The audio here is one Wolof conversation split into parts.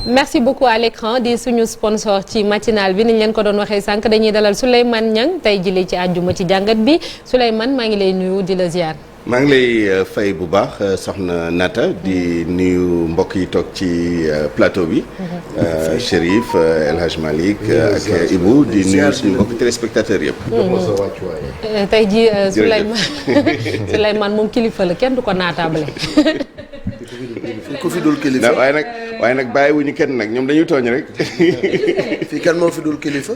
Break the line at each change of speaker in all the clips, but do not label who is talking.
merci beaucoup à l'écran di suñu sponsor ci matinal bi niñ leen ko doon waxee sànq dañuy dalal Souleymane Niang tey jëlee ci àjjuma ci jàngat bi Souleymane maa ngi lay nuyu di la ziar.
maa ngi lay fay bu baax soxna Nata di nuyu mbokk yi toog ci plateau bi. Chérif El Hadj Malick ak Ibou di nuyu suñu mbokk téléspectateurs yëpp.
tey jii Souleymane moom kilifa la kenn du ko naataable.
ku fi dul kilifa
waaye nag bàyyiwuñu kenn nag ñoom dañuy tooñ rek.
fii kan moo fi dul kilifa.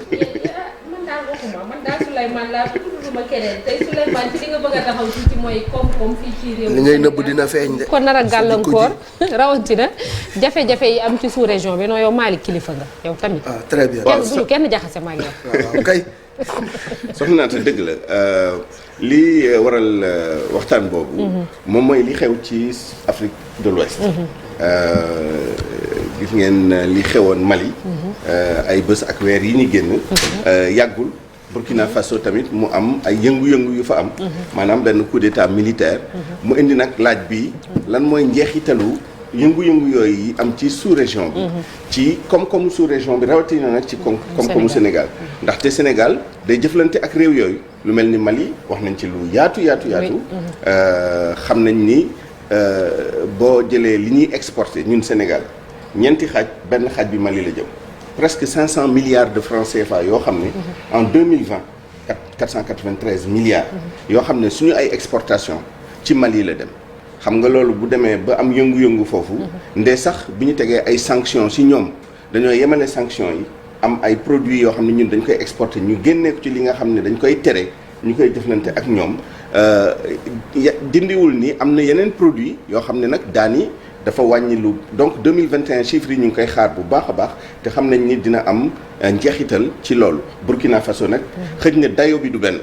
man daal Souleymane laa tudduma keneen tey Souleymane ci li nga bëgg a taxaw ci mooy koom-koom fii ci réew mi.
li ngay nëbb dina feeñ de.
kon nar a gàllankoor rawatina jafe-jafe yi am ci sous région bi non yow Malick kilifa nga yow tamit.
ah très bien
kenn jaxase ma ak yow.
waaw kay.
soxna Naata dëgg la li waral waxtaan boobu. moom mooy li xew ci Afrique de l'Ouest. gis ngeen li xewoon Mali. ay bés ak weer yi ñu génn. yàggul Burkina Faso tamit mu am ay yëngu-yëngu yu fa am. maanaam benn coup d'état militaire. mu indi nag laaj bi lan mooy njeexitalu yëngu-yëngu yooyu yi am ci sous-région bi. ci koom-koomu sous-région bi rawatina nag ci koom-koomu Sénégal. ndaxte Sénégal day jëflante ak réew yooyu lu mel ni Mali wax nañ ci lu yaatu. xam nañ ni boo jëlee li ñuy exporté ñun Sénégal ñeenti xaaj benn xaaj bi Mali la jëm. presque 500 milliards de francs CFA yoo xam ne. en 2020 493 milliards. yoo xam ne suñu ay exportation ci Mali la dem. xam nga loolu bu demee ba am yëngu-yëngu foofu. ndee sax bi ñu tegee ay sanctions ci ñoom dañoo yemale sanctions yi am ay produits yoo xam ne ñun dañ koy exporter ñu génnee ko ci li nga xam ne dañ koy tere ñu koy jëflante ak ñoom dindiwul ni am na yeneen produits yoo xam ne nag daani dafa wàññi lu donc 2021 chiffres yi ñu ngi koy xaar bu baax a baax te xam nañ ni dina am njeexital ci loolu Burkina Faso nag xëj na dayo bi du benn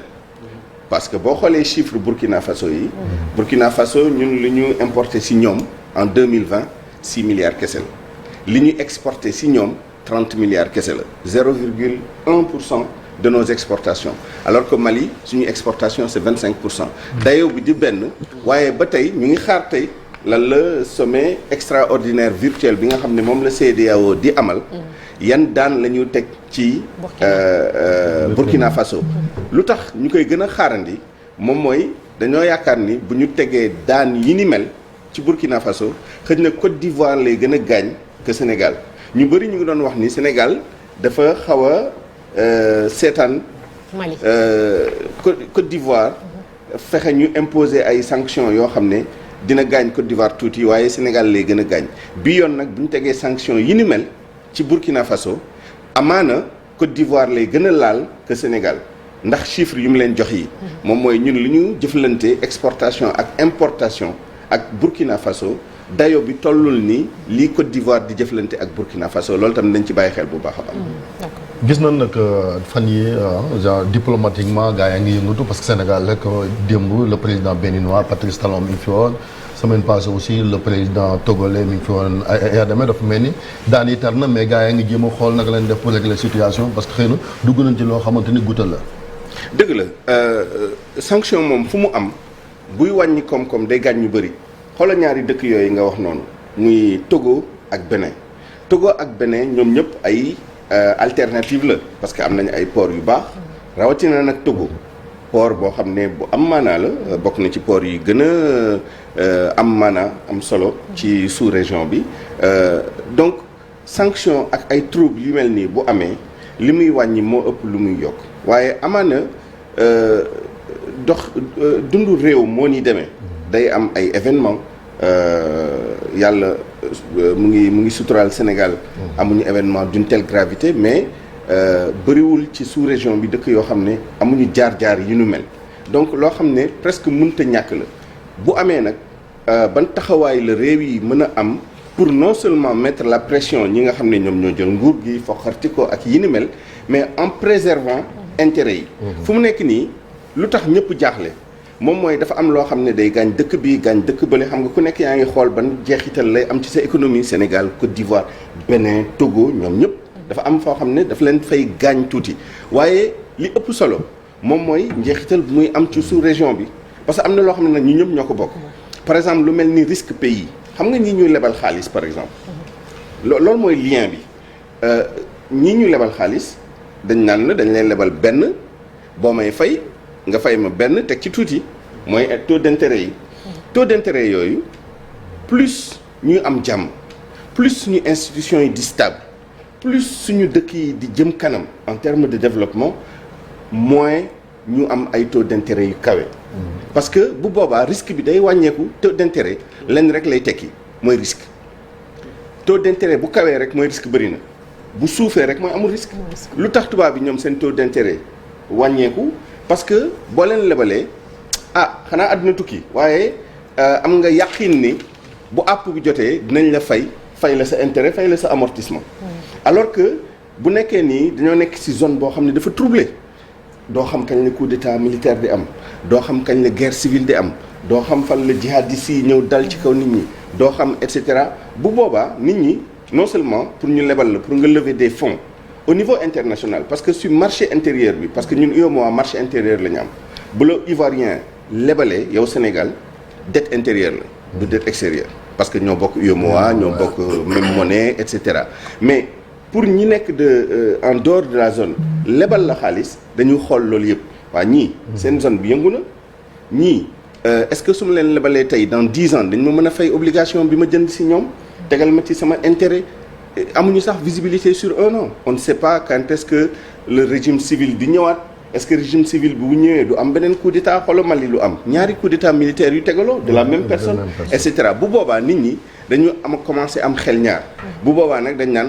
parce que boo xoolee chiffre Burkina Faso yi Burkina Faso ñun li ñu importé si ñoom en 2020 6 milliards kese la li ñu exporté si ñoom 30 milliards kese la 0,1% de nos exportations alors que Mali suñu exportation c'est 25%. dayo bi di benn waaye ba tey ñu ngi xaar tey lan la sommet extraordinaire virtuel bi nga xam ne moom la CEDEAO di amal yan daan la ñu teg ci Burkina Faso lu tax ñu koy gën a xaarandi moom mooy dañoo yaakaar ni bu ñu tegee daan yi ni mel ci Burkina Faso xëj na Côte d'Ivoire lay gën a gaañ que Sénégal ñu bëri ñu ngi doon wax ni Sénégal dafa xaw a seetaan
Mali
Côte d'Ivoire fexe ñu imposer ay sanctions yoo xam ne dina gaañ Côte d'Ivoire tuuti waaye Sénégal lay gën a gaañ bi yoon nag bu ñu tegee sanctions yi ni mel ci Burkina Faso amaana Côte d'Ivoire lay gën a laal que Sénégal ndax chiffre yu mu leen jox yi moom mooy ñun li ñu jëflante exportation ak importation ak Burkina Faso dayo bi tollul ni lii Côte d'Ivoire di jëflante ak Burkina Faso loolu tam dañ ci bàyyi xel bu baax a baax.
gis nañ nag fan yi genre diplomatiquement gars yaa ngi yëngatu parce que Sénégal rek démb le président béninois Patrice Talon mi ngi fi woon semaine passée aussi le président togolais mi ngi fi woon ay demee dafa mel ni daan yi tar na mais gars yaa ngi jéem a xool naka leen def pour régler situation parce que xëy na dugg nañ ci loo xamante ni guutal la.
dëgg la sanction moom fu mu am buy wàññi koom-koom day gaañ ñu bëri xoolal ñaari dëkk yooyu nga wax noonu muy Togo ak Bénin Togo ak Bénin ñoom ñëpp ay. alternative la parce que am nañu ay port yu baax rawatina nag Togo port boo xam ne bu am maanaa la bokk na ci port yi gën a am maanaa am solo ci sous-région bi donc sanction ak ay troubles yu mel nii bu amee li muy wàññi moo ëpp lu muy yokk waaye amaana dundu réew moo ni demee day am ay événements yàlla mu ngi suturaal Sénégal amuñu événement d'une telle gravité mais bëriwul ci sous-région bi dëkk yoo xam ne amuñu jaar-jaar yu nu mel donc loo xam ne presque mënta ñàkk la bu amee nag ban taxawaay la réew yi mën a am pour non seulement mettre la pression ñi nga xam ne ñoom ñoo jël nguur gi foqarti ko ak yi ni mel mais en préservant intérêt yi fu mu nekk nii lu tax ñëpp jaaxle moom mooy dafa am loo xam ne day gaañ dëkk bi gaañ dëkk bële xam nga ku nekk yaa ngi xool ban jeexital lay am ci sa économie Sénégal Côte d'Ivoire Bénin Togo ñoom ñëpp dafa am foo xam ne dafa leen fay gaañ tuuti waaye li ëpp solo moom mooy njeexital bu muy am ci sous-région bi parce que am na loo xam ne nag ñu ñëpp ñoo ko bokk par exemple lu mel ni risque pays xam nga ñi ñuy lebal xaalis par exemple loolu mooy lien bi ñii ñu lebal xaalis dañ naan la dañ leen lebal benn boo may fay nga fay ma benn teg ci tuuti mooy taux d'intérêt yi. taux d'intérêt yooyu plus ñuy am jàmm plus suñu institutions yi di stable plus suñu dëkk yi di jëm kanam en termes de développement moins ñu am ay taux d'intérêt yu kawe. parce que bu boobaa risque bi day wàññeeku. taux d'intérêt lenn rek lay tekki mooy risque taux d'intérêt bu kawee rek mooy risque bëri na bu suufee rek mooy amul risque. lu tax tubaab bi ñoom seen taux d'intérêt wàññeeku parce que boo leen lebalee xanaa àdduna tukki waaye am nga yàqin ni bu àpp bi jotee dinañ la fay la sa intérêt fay la sa amortissement. alors que bu nekkee nii dañoo nekk ci zone boo xam ne dafa troublé. doo xam kañ la coup d'état militaire di am doo xam kañ la guerre civile di am doo xam fan la jihadistes yi ñëw dal ci kaw nit ñi doo xam et cetera bu boobaa nit ñi non seulement pour ñu lebal la pour nga lever des fonds au niveau international parce que sur marché intérieur bi parce que ñun UEMOA marché intérieur la ñu am bu la Ivoirien lebalee yow Sénégal dette intérieure la du dette extérieure parce que ñoo bokk UEMOA ñoo bokk même monnaie et cetera mais pour ñi nekk en dehors de la zone lebal la xaalis dañu xool loolu yëpp waa ñii seen zone bi yëngu na ñii est-ce que su ma leen lebalee tey dans 10 ans dañ ma mën a fay obligation bi ma jënd ci ñoom tegal ma ci sama intérêt amuñu sax visibilité sur un an on ne sait pas quand est-ce que le régime civil di ñëwaat est-ce que régime civil bi bu ñëwee du am beneen coup d'état xoolal Mali lu am ñaari coup d'état militaire yu tegaloo de la même personne et cetera bu boobaa nit ñi dañu commencé am xel ñaar bu boobaa nag dañ naan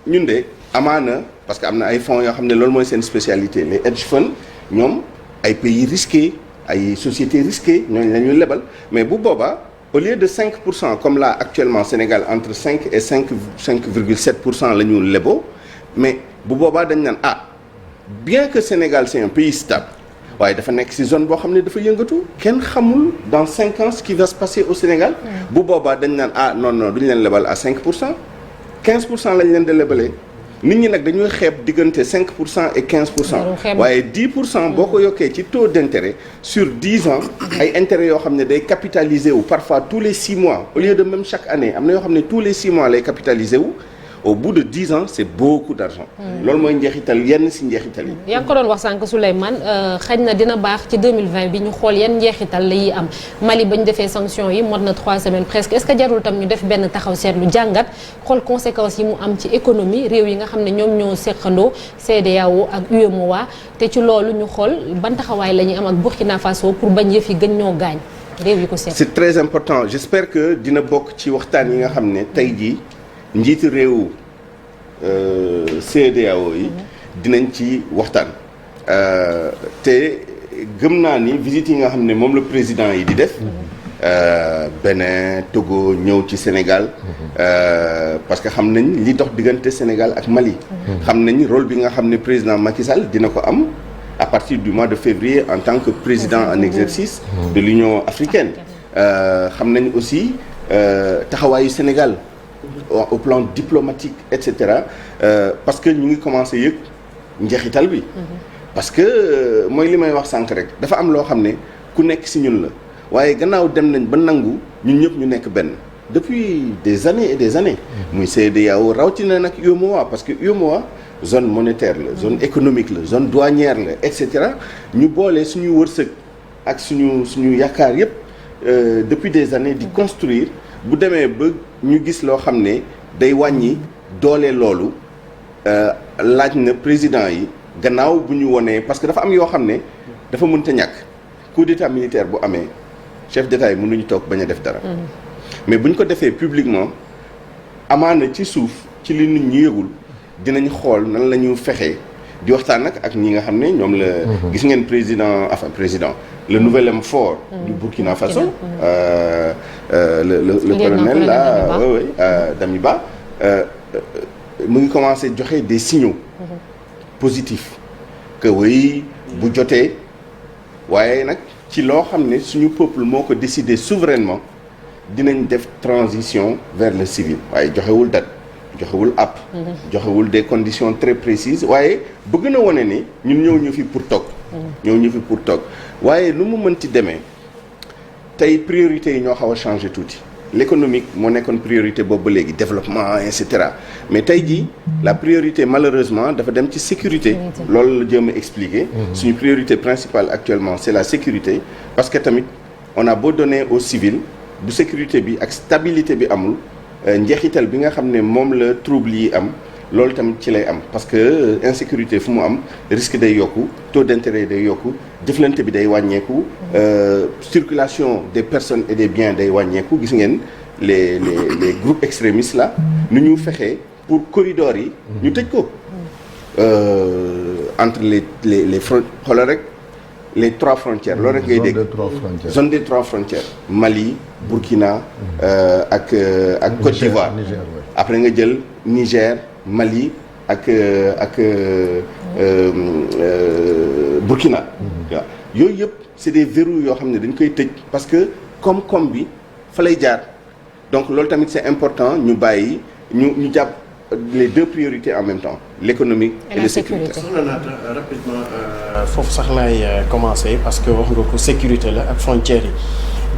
ñun de amaana parce que am na ay fonds yoo xam ne loolu mooy seen spécialité les hedge funds ñoom ay pays risqués ay sociétés risquées ñooñu la ñuy lebal mais bu boobaa au lieu de 5% comme là actuellement Sénégal entre 5 et 5,7% la ñu leboo mais bu boobaa dañ naan bien que Sénégal c'est un pays stable waaye dafa nekk ci zone boo xam ne dafa yëngatu kenn xamul dans 5 ans ce qui va se passer au Sénégal bu boobaa dañ naan non duñu leen lebal à 5%. 15% lañ leen di lebalee nit ñi nag dañuy xeeb diggante 5% et 15%. waaye 10% boo ko yokkee ci taux d'intérêt sur 10 ans ay intérêts yoo xam ne day capitaliser wu parfois tous les 6 mois au lieu de même chaque année am na yoo xam ne tous les 6 mois lay capitaliser wu au bout de 10 ans c'est beaucoup d'argent. loolu mooy njeexital yenn ci njeexital yi.
yaa ngi ko doon wax sànq Souleymane xëy na dina baax ci 2020 bi ñu xool yan njeexital la yi am Mali ba ñu defee sanctions yi mot na 3 semaines presque est-ce que jarul tam ñu def benn taxaw seetlu jàngat xool conséquences yi mu am ci économie réew yi nga xam ne ñoom ñoo seqandoo CEDEAO ak UEMOA te ci loolu ñu xool ban taxawaay la ñuy am ak Burkina Faso pour bañ yëf yi gën ñoo gaañ réew yi ko seq.
c'est très important j'espère que dina bokk ci waxtaan yi nga xam ne tey jii. njiitu réew CEDEAO yi dinañ ci waxtaan te gëm naa ni visite yi nga xam ne moom la président yi di def Bénin Togo ñëw ci Sénégal parce que xam nañ li dox diggante Sénégal ak Mali xam nañ rôle bi nga xam ne président Macky Sall dina ko am à partir du mois de février en tant que président en exercice de l'Union africaine xam nañ aussi taxawaayu Sénégal au plan diplomatique et cetera parce que ñu ngi commencé yëg njeexital bi. parce que mooy li may wax sànq rek dafa am loo xam ne ku nekk ci ñun la waaye gannaaw dem nañ ba nangu ñun ñëpp ñu nekk benn depuis des années et des années. muy CEDEAO rawatina nag UEMOA parce que UEMOA zone monétaire la zone économique la zone douanière la et cetera ñu boole suñu wërsëg ak suñu yaakaar yëpp depuis des années di construire. bu demee ba ñu gis loo xam ne day wàññi doole loolu laaj na président yi gannaaw bu ñu wonee parce que dafa am yoo xam ne dafa mënta ñàkk coup d'état militaire bu amee chef d'état yi mënuñu toog bañ a def dara. mais bu ñu ko defee publiquement amaana ci suuf ci li nit ñi yëgul dinañ xool nan la ñu fexee di waxtaan nag ak ñi nga xam ne ñoom la. gis ngeen président le nouvel homme fort du Burkina Faso le colonel là Damiba mu ngi commencé joxe des signaux positifs que oui bu jotee waaye nag ci loo xam ne suñu peuple moo ko décidé souverainement dinañ def transition vers le civil waaye joxewul date joxewul app joxewul des conditions très précises waaye bëgg na wone ni ñun ñëw ñu fi pour toog waaye nu mu mënti demee tey priorités yi ñoo xaw a changé tuuti l'économique moo nekkoon priorité boobu ba léegi développement et cetera mais tey jii la priorité malheureusement dafa dem ci sécurité loolu la jéem a expliquer suñu priorité principale actuellement c'est la sécurité parce que tamit on a beau donner aux civils bu sécurité bi ak stabilité bi amul njeexital bi nga xam ne moom la trouble yi am loolu tamit ci lay am parce que insécurité fu mu am risque day yokku taux d'intérêt day yokku jëflante bi day wàññeeku circulation des personnes et des biens day wàññeeku gis ngeen les groupes extrémistes là nu ñu fexee pour corridors yi ñu tëj ko entre les front xoolal rek les 3 frontières loolu rek ngay dégg zone des 3 frontières Mali Burkina ak Côte d'Ivoire après nga jël Niger Mali ak Burkina waaw yooyu yëpp c'est des verrous yoo xam ne dañ koy tëj parce que koom-koom bi fa lay jaar donc loolu tamit c'est important ñu bàyyi ñu jàpp les 2 priorités en même temps l'économique et la sécurité.
soxna Naata rapidement foofu sax laay commencer parce que wax nga ko sécurité la ak frontières yi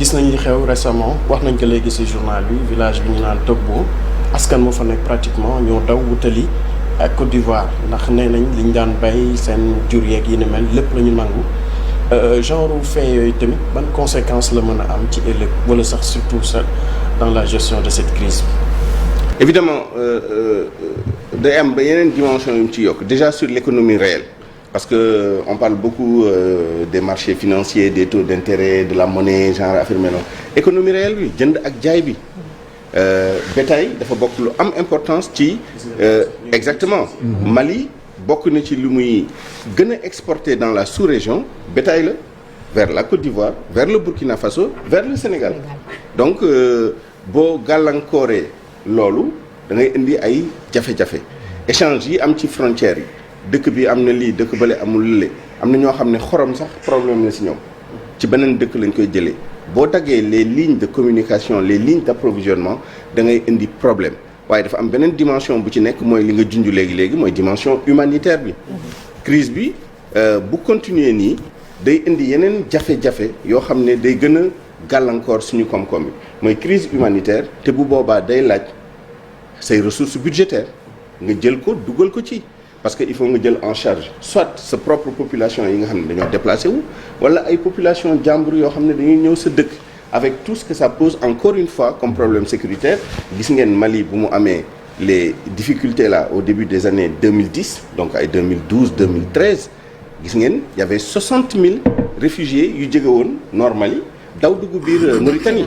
gis nañu li xew récemment wax nañ ko léegi ci journal bi village bi ñu naan Togbo askan moo fa nekk pratiquement ñoo daw wutali ak Côte d'Ivoire ndax nee nañ liñ daan bay seen jur yeeg yi ni mel lépp la ñu nangu genre fait yooyu tamit ban conséquence la mën a am ci ëllëg wala sax surtout ça dans la gestion de cette crise.
Évidemment day am ba yeneen dimension yu mu ci yokk déjà sur l'économie réelle parce que on parle beaucoup des marchés financiers des taux d'intérêt de la monnaie genre affaire mel noonu économie réelle bi jënd ak jaay bi bétail dafa bokk lu am importance ci exactement Mali bokk na ci lu muy gën a exporter dans la sous-région bétail la vers la Côte d'Ivoire vers le Burkina Faso vers le Sénégal donc boo gàllankooree loolu da ngay indi ay jafe-jafe échange yi am ci frontières yi dëkk bi am na lii dëkk bale amul lële am na ñoo xam ne xorom sax problème la ci ñoom ci beneen dëkk lañ koy jëlee boo daggee les lignes de communication les lignes d'approvisionnement da ngay indi problème waaye dafa am beneen dimension bu ci nekk mooy li nga junj léegi mooy dimension humanitaire bi crise bi bu continuer nii day indi yeneen jafe-jafe yoo xam ne day gën a gàllankoor suñu koom-koom bi mooy crise humanitaire te bu boobaa day laaj say ressources budgétaires nga jël ko dugal ko ci parce que il faut nga jël en charge soit sa propre population yi nga xam ne dañoo déplacé wu wala ay population jàmbur yoo xam ne dañuy ñëw sa dëkk avec tout ce que ça pose encore une fois comme problème sécuritaire gis ngeen Mali bu mu amee les difficultés là au début des années 2010 donc ay 2012 2013 gis ngeen y avait 60 000 réfugiés yu jóge woon Nord Mali daw dugg biir Mauritanie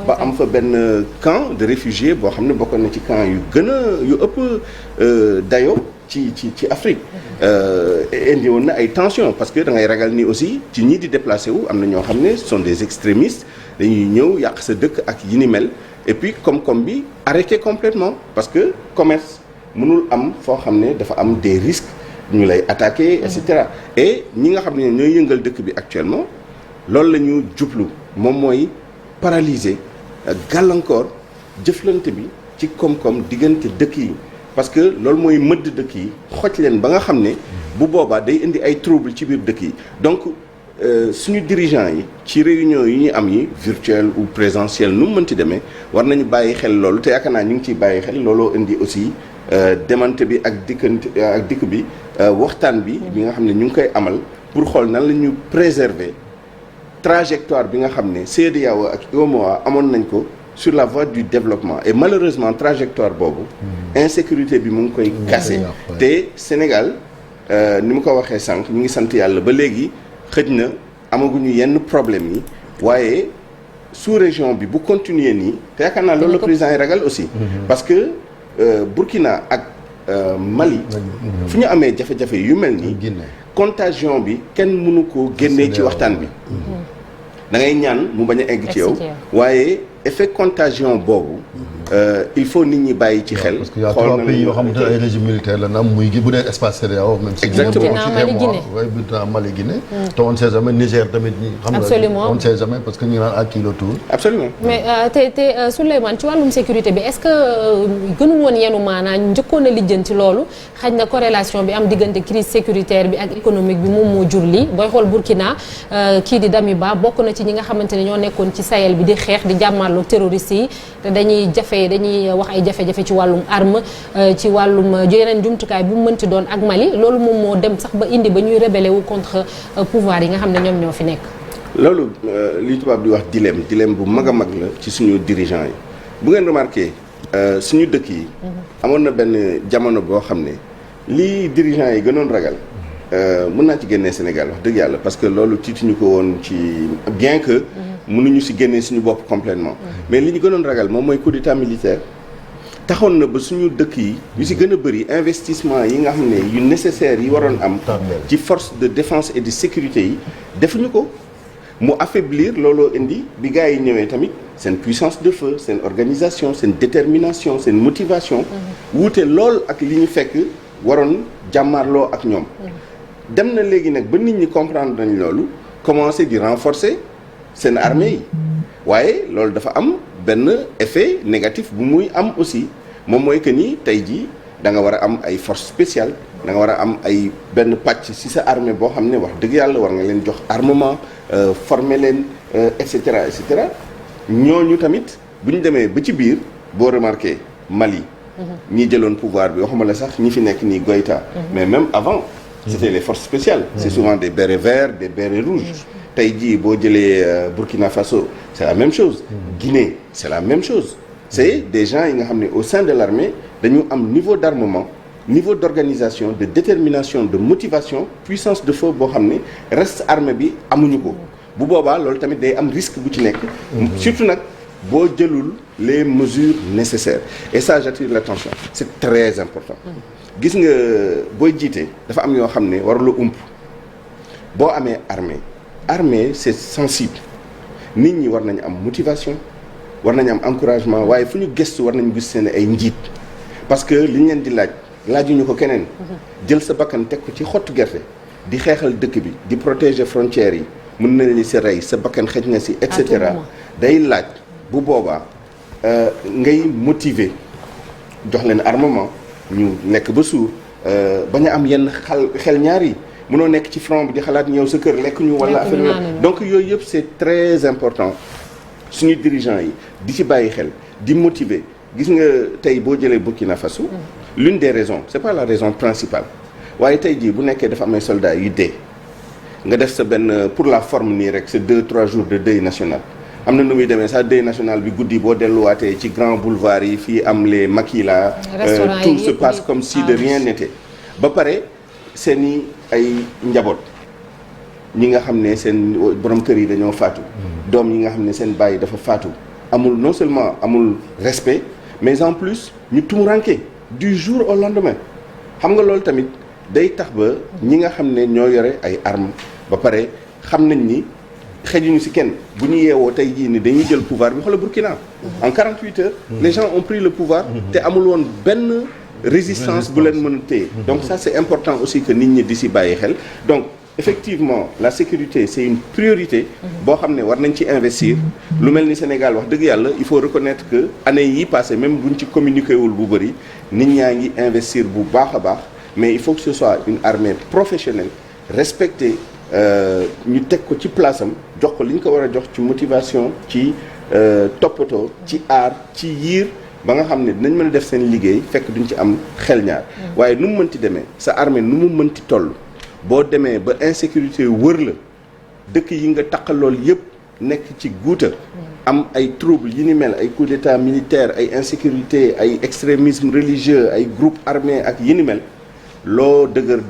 ba am fa benn camp de réfugiés boo xam ne bokkoon na ci camp yu gën a yu ëpp dayo ci Afrique indi woon na ay tensions parce que da ngay ragal ni aussi ci ñii di déplacé wu am na ñoo xam ne ce sont des extrémistes dañuy ñëw yàq sa dëkk ak yi ni mel et puis koom-koom bi arrêté complètement parce que commerce mënul am foo xam ne dafa am des risques ñu lay attaquer et cetera et ñi nga xam ne ñooy yëngal dëkk bi actuellement loolu la ñu jublu moom mooy paralyser gàllankoor jëflante bi ci koom-koom diggante dëkk yi parce que loolu mooy mëdd dëkk yi xoj leen ba nga xam ne bu boobaa day indi ay trouble ci biir dëkk yi donc suñu dirigeants yi ci réunion yi ñuy am yi virtuelle ou présentielle nu mu mënti demee war nañu bàyyi xel loolu te yaakaar naa ñu ngi ciy bàyyi xel looloo indi aussi demante bi ak dikk bi waxtaan bi nga xam ne ñu ngi koy amal pour xool nan la ñu préserver trajectoire bi nga xam ne CEDEAO ak UEMOA amoon nañ ko sur la voie du développement et malheureusement trajectoire boobu insécurité bi mu ngi koy casser te Sénégal ni mu ko waxee sànq ñu ngi sant yàlla ba léegi xëj na amaguñu yenn problème yi waaye sous-région bi bu continuer nii te yaakaar naa loolu la président yi ragal aussi parce que Burkina ak Mali fu ñu amee jafe-jafe yu mel nii contagion bi kenn mënu ko génnee ci waxtaan bi da ngay ñaan mu bañ a egg ci yow waaye effet contagion boobu il faut nit ñi bàyyi ci xel.
parce que y a 3 pays yoo xamante ne ay régime militaire la na am muy bu dee espace CEDEAO même si
exactement
Burkina Mali Guinée te on sait jamais Niger tamit ñi xam nga on sait jamais parce que ñu ngi naan à qui le tour
absolument
mais te Souleymane ci wàllum sécurité bi est-ce que gënul woon yenu maanaam njëkkoon a lijjanti loolu xaj na corrélation bi am diggante crise sécuritaire bi ak économique bi moom moo jur lii booy xool Burkina kii di Damiba bokk na ci ñi nga xamante ne ñoo nekkoon ci Sahel bi di xeex di jàmmal jàmmaarloog terroristes yi te dañuy wax ay jafe-jafe ci wàllum arme ci wàllum yeneen jumtukaay bu mu mënti doon ak Mali loolu moom moo dem sax ba indi ba ñuy rebelle wu contre pouvoir yi nga xam ne ñoom ñoo fi nekk.
loolu li tubaab di wax dilemme bu mag a mag la ci suñu dirigeants yi bu ngeen remarqué suñu dëkk yi. amoon na benn jamono boo xam ne lii dirigeants yi gënoon ragal. mën naa ci génnee Sénégal wax dëgg yàlla parce que loolu tiituñu ko woon ci bien que. mënuñu si génnee suñu bopp complètement mais li ñu gënoon ragal moom mooy coup d'état militaire. taxoon na ba suñu dëkk yi yu si gën a bëri investissement yi nga xam ne yu nécessaires yi waroon am. ci force de défense et de sécurité yi defuñu ko. mu affaiblir looloo indi bi gars yi ñëwee tamit seen puissance de feu seen organisation seen détermination seen motivation. wuute lool ak li ñu fekk waroon jàmmaarloo ak ñoom. dem na léegi nag ba nit ñi comprendre nañ loolu commencer di renforcer seen armée yi waaye loolu dafa am benn effet négatif bu muy am aussi moom mooy que ni tey jii da nga war a am ay forces spéciales da nga war a am ay benn pàcc ci sa armée boo xam ne wax dëgg yàlla war nga leen jox armement former leen et cetera et cetera ñooñu tamit bu ñu demee ba ci biir boo remarqué Mali. ñi jëloon pouvoir bi waxuma la sax ñi fi nekk nii Goïta. mais même avant. c'était les forces spéciales. c'est souvent des bérets verts des bérets rouges. tey jii boo jëlee Burkina Faso c'est la même chose. Guinée c'est la même chose. c'est des gens yi nga xam ne au sein de l'armée dañu am niveau d'armement niveau d'organisation de détermination de motivation puissance de feu boo xam ne reste armée bi amuñu ko. bu boobaa loolu tamit day am risque bu ci nekk. surtout nag boo jëlul les mesures nécessaires et ça j'attire l'attention c'est très important. gis nga booy jiite dafa am yoo xam ne warula ump boo amee armée c'est sensible nit ñi war nañu am motivation war nañu am encouragement waaye fu ñu gëstu war nañu gis seen ay njiit parce que li ñu leen di laajuñu ko keneen jël sa bakkan teg ko ci xottu gerte di xeexal dëkk bi di protéger frontières yi mën nañ li si rey sa bakkan xëj na si et cetera day laaj bu boobaa ngay motiver jox leen armement ñu nekk ba suur bañ a am yenn xel ñaar yi mënoo nekk ci front bi di xalaat ñëw sa kër lekk ñu wala affaire donc yooyu yëpp c'est très important suñu dirigeants yi di ci bàyyi xel di motiver gis nga tey boo jëlee Burkina Faso l'une des raisons c'est pas la raison principale waaye tey jii bu nekkee dafa am ay soldats yu dee nga def sa benn pour la forme nii rek c'est 2-3 jours de deuil national am na nu muy demee sax deuil national bi guddi boo delluwaatee ci grand boulevard yi fii am les maquis là tout se passe comme si de rien n'était ba pare seeni ay njaboot ñi nga xam ne seen borom kër yi dañoo faatu doom yi nga xam ne seen baay dafa faatu amul non seulement amul respect mais en plus ñu tumuranke du jour au lendemain xam nga loolu tamit day tax ba ñi nga xam ne ñoo yore ay armes ba pare xam nañ ni xëjuñu ci kenn bu ñu yeewoo tey jii ni dañuy jël pouvoir bi xoolal Burkina en 48 heures les gens ont pris le pouvoir te amul woon benn résistance bu leen mën a téye donc ça c'est important aussi que nit ñi di ci bàyyi xel donc effectivement la sécurité c'est une priorité boo xam ne war nañ ci investir lu mel ni Sénégal wax dëgg yàlla il faut reconnaître que année yi passé même buñ ci communiqué wul bu bëri nit ñaa ngi investir bu baax a baax mais il faut que ce soit une armée professionnelle respectée ñu teg ko ci place am jox ko li ñu ko war a jox ci motivation ci toppatoo ci aar ci yiir ba nga xam ne dinañ mën a def seen liggéey fekk duñ ci am xel ñaar waaye nu mu mënti demee sa armée nu mu mënti toll boo demee ba insécurité wër la dëkk yi nga taqalool yëpp nekk ci guuta am ay troubles yi ni mel ay coup d'état militaire ay insécurité ay extrémisme religieux ay groupe armé ak yi ni mel loo dëgër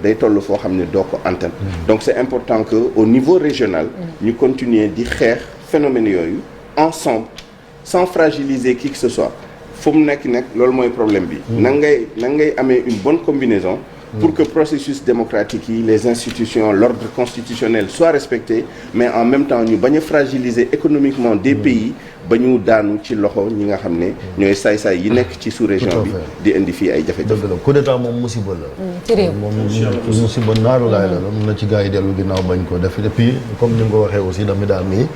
day toll foo xam ne doo ko antan donc c'est important que au niveau régional ñu continuer di xeex phénomènes yooyu ensemble sans fragiliser qui que ce soit fu mu nekk nag loolu mooy problème bi nan ngay amee une bonne combinaison pour que processus démocratique yi les institutions l'ordre constitutionnel soient respectés mais en même temps ñu bañ a fragiliser économiquement des pays ba ñu daanu ci loxo ñi nga xam ne ñooy saay-saay yi nekk ci sous-région bi di indi fii ay jafe-jafe.
dëgg la coup d'état moom musiba la.
ci réew
moom musiba naaru laay la mun na ci gars yi dellu ginnaaw bañ ko def et puis comme ni nga ko waxee aussi dami daal mii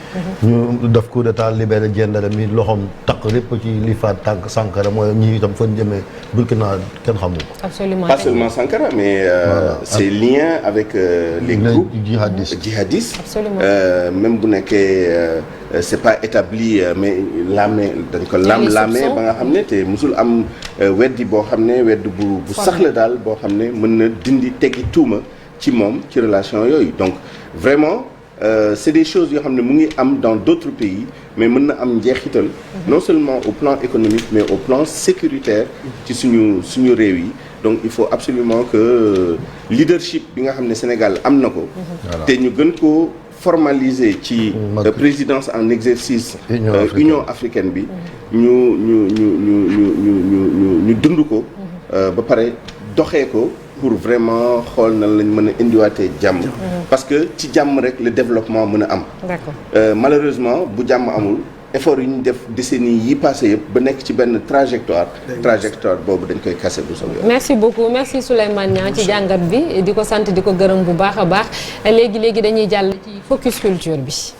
ñu def coup d'état libéré Diendéré mi loxoom takk lépp ci li faat tànk Sankara mooy ñi itam fan jëmee Burkina kenn xamul ko.
absolument
pas seulement Sankara mais c'est lié avec les groupes djihadistes
absolument
même bu nekkee c'est pas établi mais laamee dañ ko laamee ba nga xam ne te musul am weddi boo xam ne weddi bu sax la daal boo xam ne mën na dindi teggi tuuma ci moom ci relation yooyu donc vraiment c'est des choses yoo xam ne mu ngi am dans d'autres pays mais mën na am njeexital non seulement au plan économique mais au plan sécuritaire ci suñu réew yi donc il faut absolument que leadership bi nga xam ne Sénégal am na ko te ñu gën ko formaliser ci présidence en exercice Union africaine bi ñu dund ko ba pare doxee ko pour vraiment xool nan lañ mën a indiwaatee jàmm parce que ci jàmm rek le développement mën a am malheureusement bu jàmm amul effort yi ñu def décennies yi passé yëpp ba nekk ci benn trajectoire boobu dañ koy casser bu soobee.
merci beaucoup merci Souleymane Niang ci jàngat bi di ko sant di ko gërëm bu baax a baax léegi dañuy jàll ci focus culture bi.